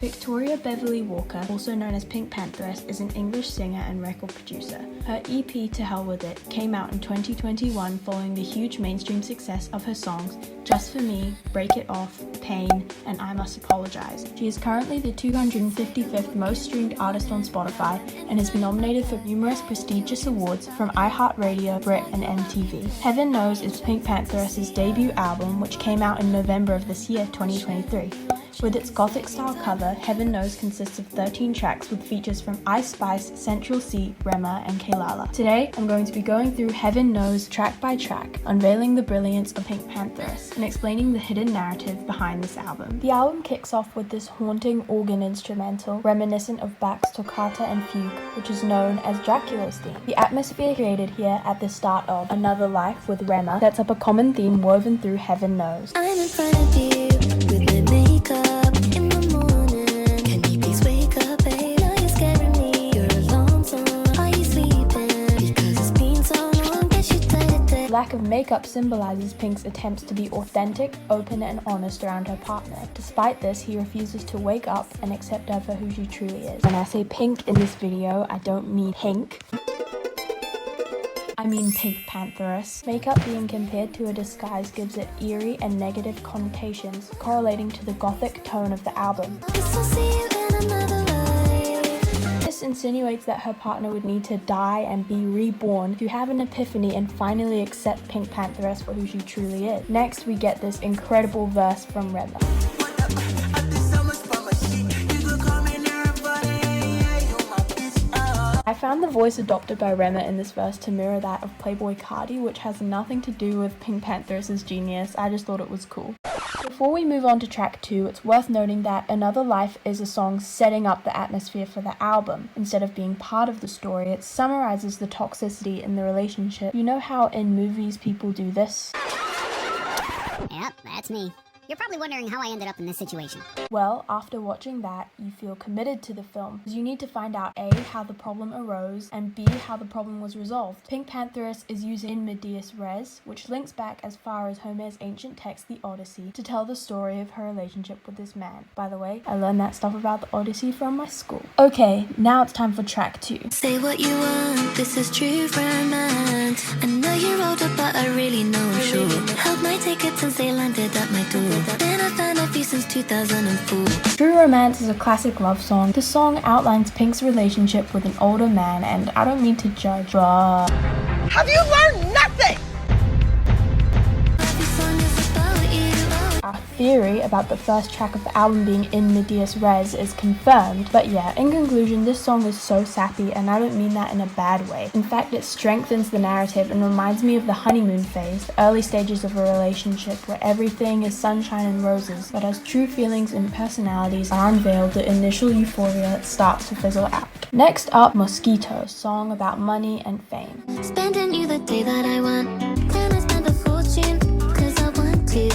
Victoria Beverly Walker, also known as Pink Pantheress, is an English singer and record producer. Her EP To Hell With It came out in 2021 following the huge mainstream success of her songs Just For Me, Break It Off, Pain, and I Must Apologize. She is currently the 255th most streamed artist on Spotify and has been nominated for numerous prestigious awards from iHeartRadio, Brit, and MTV. Heaven Knows is Pink Pantheress' debut album, which came out in November of this year, 2023. With its gothic-style cover, Heaven Knows consists of 13 tracks with features from Ice Spice, Central C, Rema, and Kaylala. Today, I'm going to be going through Heaven Knows track by track, unveiling the brilliance of Pink Pantheress, and explaining the hidden narrative behind this album. The album kicks off with this haunting organ instrumental, reminiscent of Bach's Toccata and Fugue, which is known as Dracula's theme. The atmosphere created here at the start of Another Life with Rema sets up a common theme woven through Heaven Knows. I'm in front of you with my makeup in the morning. Can you please wake up, babe? Now you're scaring me. Your alarm's on. Are you sleeping? Because it's been so long. Guess you tired. Lack of makeup symbolizes Pink's attempts to be authentic, open, and honest around her partner. Despite this, he refuses to wake up and accept her for who she truly is. When I say Pink in this video, I don't mean Pink. I mean Pink Pantheress. Makeup being compared to a disguise gives it eerie and negative connotations, correlating to the gothic tone of the album. This insinuates that her partner would need to die and be reborn to have an epiphany and finally accept Pink Pantheress for who she truly is. Next, we get this incredible verse from Rema. I found the voice adopted by Rema in this verse to mirror that of Playboy Cardi, which has nothing to do with Pink Pantheress' genius. I just thought it was cool. Before we move on to track 2, it's worth noting that Another Life is a song setting up the atmosphere for the album. Instead of being part of the story, it summarizes the toxicity in the relationship. You know how in movies people do this? Yep, that's me. You're probably wondering how I ended up in this situation. Well, after watching that, you feel committed to the film, because you need to find out A, how the problem arose, and B, how the problem was resolved. Pink Pantheress is using in medias res, which links back as far as Homer's ancient text, the Odyssey, to tell the story of her relationship with this man. By the way, I learned that stuff about the Odyssey from my school. Okay, now it's time for track 2. Say what you want, this is true romance. I know you're older, but I really know I'm sure. Held my tickets since they landed at my door. Been a fan of you since 2004. True Romance is a classic love song. The song outlines Pink's relationship with an older man, and I don't mean to judge, but... Have you learned nothing? Our theory about the first track of the album being in medias res is confirmed, but yeah, in conclusion, this song is so sappy, and I don't mean that in a bad way. In fact, it strengthens the narrative and reminds me of the honeymoon phase, the early stages of a relationship where everything is sunshine and roses, but as true feelings and personalities are unveiled, the initial euphoria starts to fizzle out. Next up, Mosquito, song about money and fame. Spending you the day that I want. Can I spend a fortune? 'Cause I want to.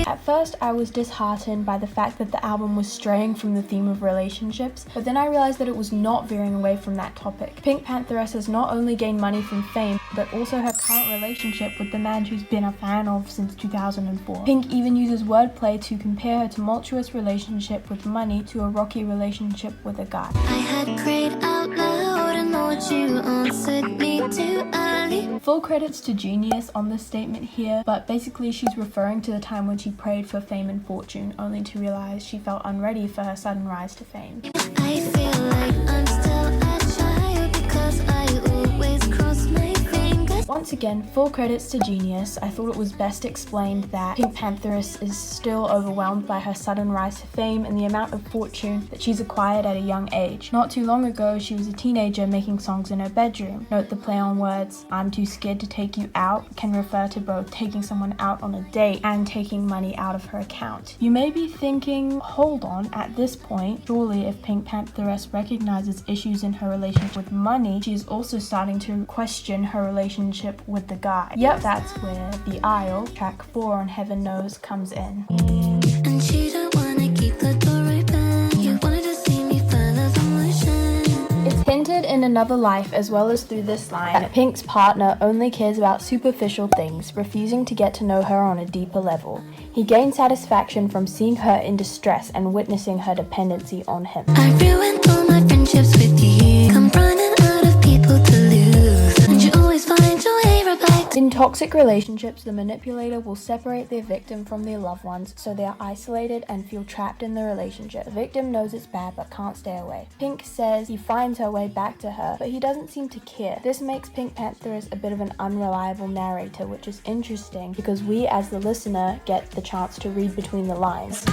At first, I was disheartened by the fact that the album was straying from the theme of relationships, but then I realized that it was not veering away from that topic. Pink Pantheress has not only gained money from fame, but also her current relationship with the man she's been a fan of since 2004. Pink even uses wordplay to compare her tumultuous relationship with money to a rocky relationship with a guy. I had prayed out loud and Lord, you answered me too early. Full credits to Genius on this statement here, but basically she's referring to the time when she prayed for fame and fortune, only to realize she felt unready for her sudden rise to fame. I feel like I'm still a child because I always cross my fingers. Once again, full credits to Genius. I thought it was best explained that Pink Pantheress is still overwhelmed by her sudden rise to fame and the amount of fortune that she's acquired at a young age. Not too long ago, she was a teenager making songs in her bedroom. Note the play on words, I'm too scared to take you out, can refer to both taking someone out on a date and taking money out of her account. You may be thinking, hold on, at this point, surely if Pink Pantheress recognizes issues in her relationship with money, she is also starting to question her relationship with the guy. Yep, that's where The Isle, track 4 on Heaven Knows, comes in. And you don't wanna keep the door open. You wanted to see me further than motion. It's hinted in Another Life, as well as through this line, Pink's partner only cares about superficial things, refusing to get to know her on a deeper level. He gains satisfaction from seeing her in distress and witnessing her dependency on him. I ruined all my friendships with you. I'm running out of people to lose, and you always find your way right back. In toxic relationships, the manipulator will separate their victim from their loved ones so they are isolated and feel trapped in the relationship. The victim knows it's bad but can't stay away. Pink says he finds her way back to her, but he doesn't seem to care. This makes Pink Pantheress a bit of an unreliable narrator, which is interesting because we as the listener get the chance to read between the lines.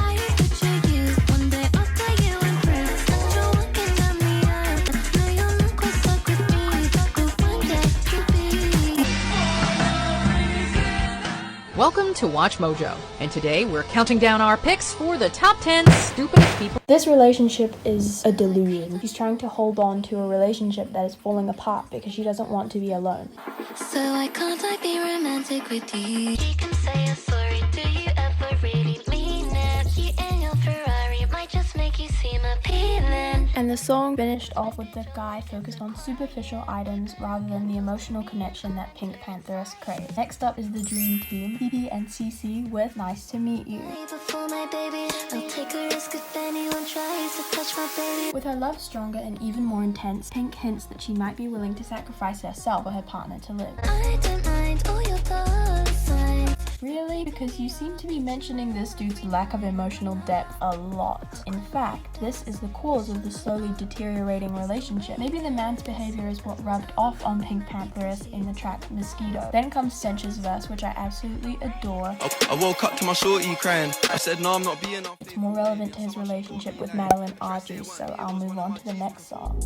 Welcome to Watch Mojo, and today we're counting down our picks for the top 10 stupidest people. This relationship is a delusion. She's trying to hold on to a relationship that is falling apart because she doesn't want to be alone. So why can't I be romantic with you? You can say I'm sorry, do you ever really mean it? You and your Ferrari might just make you seem appealing. And the song finished off with the guy focused on superficial items rather than the emotional connection that Pink Pantheress craves. Next up is the Dream Team, PP and CC with Nice to Meet You. Before my baby, I'll take a risk if anyone tries to touch my baby. With her love stronger and even more intense, Pink hints that she might be willing to sacrifice herself for her partner to live. I don't mind all your dollar signs. Really? Because you seem to be mentioning this dude's lack of emotional depth a lot. In fact, this is the cause of the slowly deteriorating relationship. Maybe the man's behavior is what rubbed off on Pink Pantheress in the track Mosquito. Then comes Stench's verse, which I absolutely adore. I woke up to my shorty crying. I said, no, I'm not being up. It's more relevant to his relationship with Madeline Argy, so I'll move on to the next song.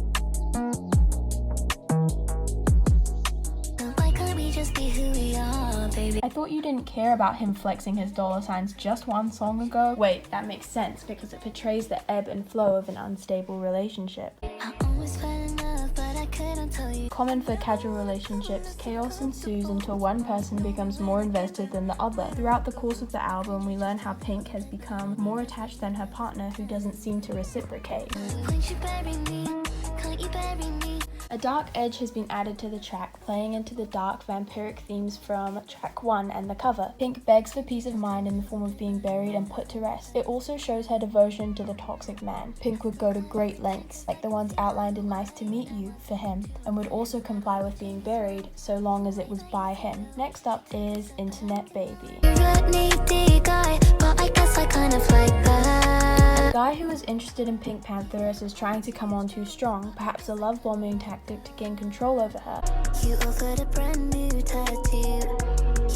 Why can't we just be who we are, baby? I thought you didn't care about him flexing his dollar signs just one song ago. Wait, that makes sense because it portrays the ebb and flow of an unstable relationship. I almost fell in love, but I couldn't tell you. Common for casual relationships, chaos ensues until one person becomes more invested than the other. Throughout the course of the album, we learn how Pink has become more attached than her partner, who doesn't seem to reciprocate. Won't you bury me? Can't you bury me? A dark edge has been added to the track, playing into the dark vampiric themes from track 1 and the cover. Pink begs for peace of mind in the form of being buried and put to rest. It also shows her devotion to the toxic man. Pink would go to great lengths, like the ones outlined in Nice to Meet You, for him, and would also comply with being buried so long as it was by him. Next up is Internet Baby. You're a needy guy, but I guess I kind of like that. The guy who is interested in Pink Pantheress is trying to come on too strong, perhaps a love bombing tactic to gain control over her. You offered a brand new tattoo.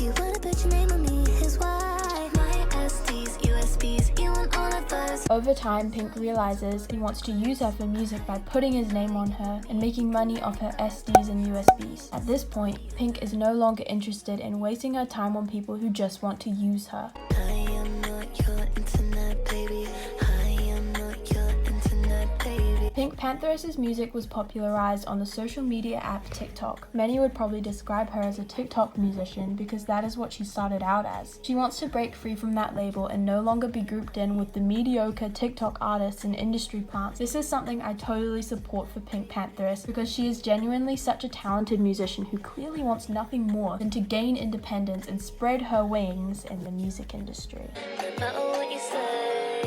You wanna put your name on me, his wife. My SDs, USBs, you want all of those. Over time, Pink realizes he wants to use her for music by putting his name on her and making money off her SDs and USBs. At this point, Pink is no longer interested in wasting her time on people who just want to use her. I am not your internet baby. I am not your internet baby. Pink Pantheress' music was popularized on the social media app TikTok. Many would probably describe her as a TikTok musician because that is what she started out as. She wants to break free from that label and no longer be grouped in with the mediocre TikTok artists and industry plants. This is something I totally support for Pink Pantheress because she is genuinely such a talented musician who clearly wants nothing more than to gain independence and spread her wings in the music industry. No matter what you say,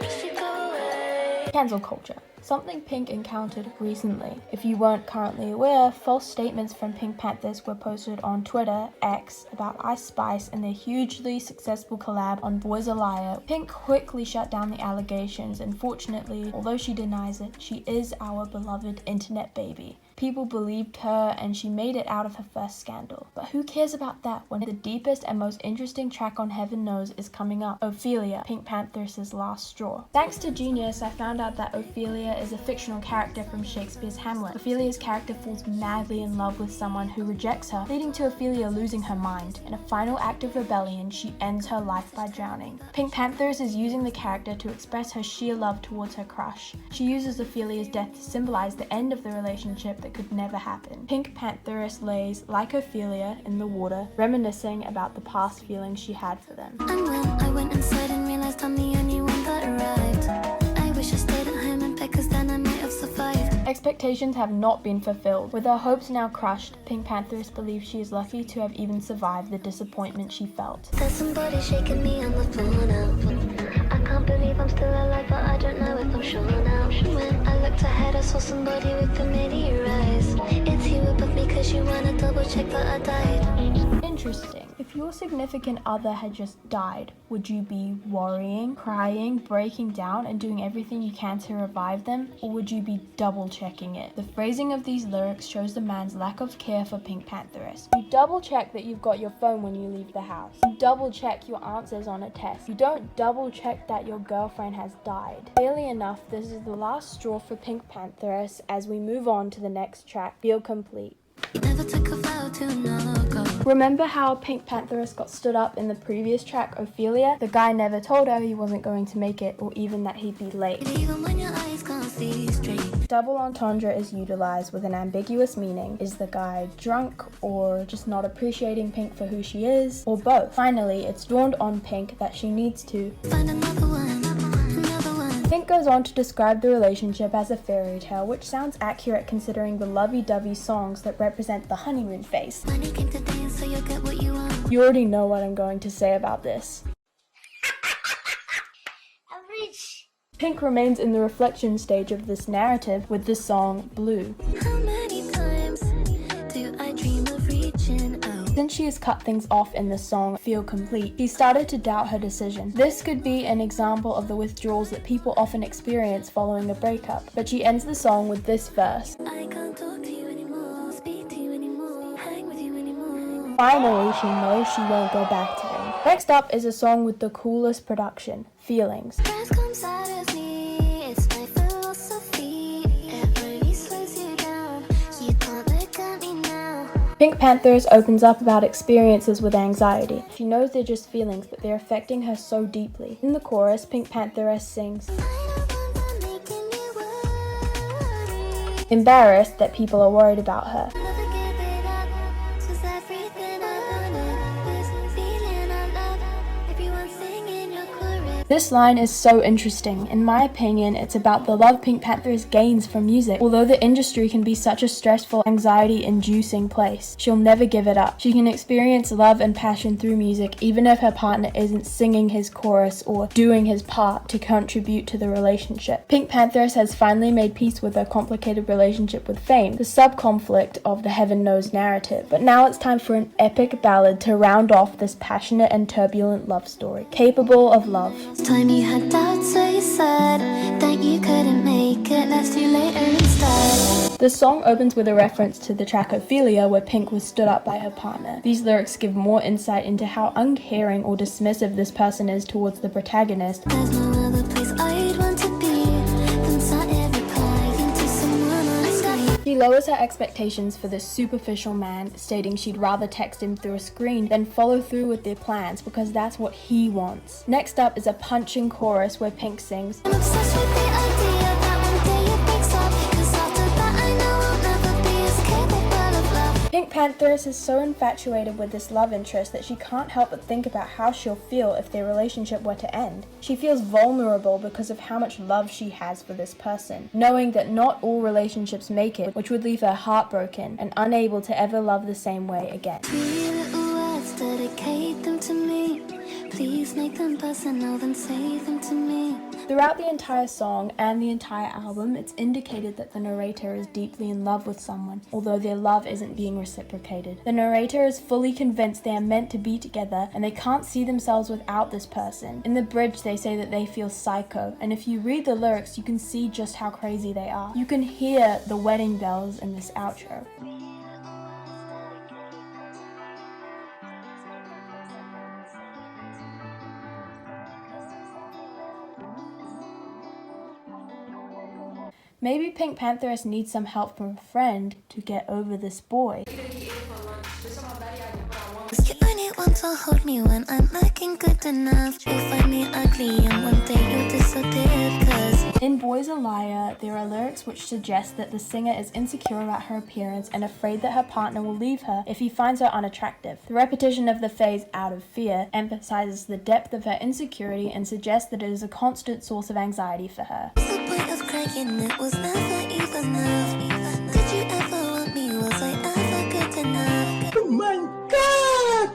if you go away. Cancel culture. Something Pink encountered recently. If you weren't currently aware, false statements from Pink Pantheress were posted on Twitter, X, about Ice Spice and their hugely successful collab on Boys a Liar. Pink quickly shut down the allegations, and fortunately, although she denies it, she is our beloved internet baby. People believed her and she made it out of her first scandal. But who cares about that when the deepest and most interesting track on Heaven Knows is coming up, Ophelia, Pink Pantheress' last straw. Thanks to Genius, I found out that Ophelia is a fictional character from Shakespeare's Hamlet. Ophelia's character falls madly in love with someone who rejects her, leading to Ophelia losing her mind. In a final act of rebellion, she ends her life by drowning. Pink Pantheress is using the character to express her sheer love towards her crush. She uses Ophelia's death to symbolize the end of the relationship that could never happen. Pink Pantheress lays, like Ophelia, in the water, reminiscing about the past feelings she had for them. And when I went inside and realized I'm the only one that arrived, I wish I stayed at home and bed, 'cause then I might have survived. expectations have not been fulfilled. With her hopes now crushed, Pink Pantheress believes she is lucky to have even survived the disappointment she felt. There's somebody shaking me on the phone now. I can't believe I'm still alive, but I don't know if I'm sure now. When I looked ahead, I saw somebody with familiar eyes. It's you above me cause you wanna double check that I died. Interesting. If your significant other had just died, would you be worrying, crying, breaking down, and doing everything you can to revive them? Or would you be double checking it? The phrasing of these lyrics shows the man's lack of care for Pink Pantheress. You double check that you've got your phone when you leave the house. You double check your answers on a test. You don't double check that your girlfriend has died. Clearly enough, this is the last straw for Pink Pantheress as we move on to the next track, Feel Complete. Never took a vow to not go. Remember how Pink Pantheress got stood up in the previous track, Ophelia? The guy never told her he wasn't going to make it, or even that he'd be late. Even when your eyes can't see straight. Double entendre is utilized with an ambiguous meaning. Is the guy drunk, or just not appreciating Pink for who she is, or both? Finally, it's dawned on Pink that she needs to Find another one, another one. Pink goes on to describe the relationship as a fairy tale, which sounds accurate considering the lovey-dovey songs that represent the honeymoon phase. Money came to dance, so you'll get what you want. You already know what I'm going to say about this. Pink remains in the reflection stage of this narrative with the song Blue. How many times do I dream of reaching out? Since she has cut things off in the song Feel Complete, she started to doubt her decision. This could be an example of the withdrawals that people often experience following a breakup, but she ends the song with this verse. I can't talk to you anymore, speak to you anymore, hang with you anymore. Finally, she knows she won't go back to him. Next up is a song with the coolest production, Feelings. Stress comes out of me, it's my philosophy. It really slows you down, you can't look at me now. Pink Pantheress opens up about experiences with anxiety. She knows they're just feelings, but they're affecting her so deeply. In the chorus, Pink Pantheress sings, I don't want them making me worry. embarrassed that people are worried about her. Never give it up, 'cause everything I wanted is feeling I love. Everyone singing your chorus. This line is so interesting. In my opinion, it's about the love Pink Pantheress gains from music. Although the industry can be such a stressful, anxiety-inducing place, she'll never give it up. She can experience love and passion through music even if her partner isn't singing his chorus or doing his part to contribute to the relationship. Pink Pantheress has finally made peace with her complicated relationship with fame, the sub-conflict of the Heaven Knows narrative. But now it's time for an epic ballad to round off this passionate and turbulent love story, capable of love. Time you had doubts, so you said that you couldn't make it. Let's do later instead. The song opens with a reference to the track Ophelia, where Pink was stood up by her partner. These lyrics give more insight into how uncaring or dismissive this person is towards the protagonist. There's no other place I'd want to be than sat here replying to someone on screen. She lowers her expectations for this superficial man, stating she'd rather text him through a screen than follow through with their plans because that's what he wants. Next up is a punching chorus where Pink sings, I'm obsessed with the idea that one day it breaks up, 'cause after that I know I'll never be as capable of love. Pink Pantheress is so infatuated with this love interest that she can't help but think about how she'll feel if their relationship were to end. She feels vulnerable because of how much love she has for this person, knowing that not all relationships make it, which would leave her heartbroken and unable to ever love the same way again. 3 little words, dedicate them to me. Please make them personal, then say them to me. Throughout the entire song and the entire album, it's indicated that the narrator is deeply in love with someone, although their love isn't being reciprocated. The narrator is fully convinced they are meant to be together and they can't see themselves without this person. In the bridge, they say that they feel psycho, and if you read the lyrics, you can see just how crazy they are. You can hear the wedding bells in this outro. Maybe Pink Pantheress needs some help from a friend to get over this boy. You only want to hold me when I'm looking good enough. You'll find me ugly and one day you'll disappear, 'cause In Boy's a Liar, there are lyrics which suggest that the singer is insecure about her appearance and afraid that her partner will leave her if he finds her unattractive. The repetition of the phrase "out of fear" emphasizes the depth of her insecurity and suggests that it is a constant source of anxiety for her. what's the point of crying saying it was never even enough. Did you ever want me? Was I ever good enough? Oh my god!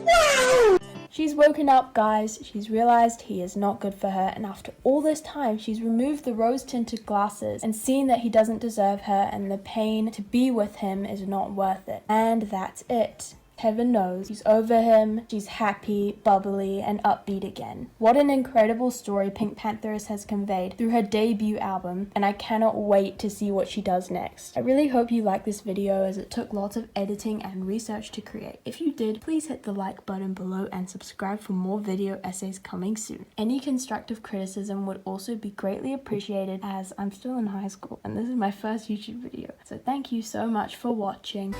Wow! She's woken up, guys. She's realized he is not good for her, and after all this time, she's removed the rose-tinted glasses and seen that he doesn't deserve her, and the pain to be with him is not worth it. And that's it. Heaven knows she's over him, she's happy, bubbly, and upbeat again. What an incredible story Pink Pantheress has conveyed through her debut album, and I cannot wait to see what she does next. I really hope you liked this video, as it took lots of editing and research to create. If you did, please hit the like button below and subscribe for more video essays coming soon. Any constructive criticism would also be greatly appreciated, as I'm still in high school and this is my first YouTube video. So thank you so much for watching.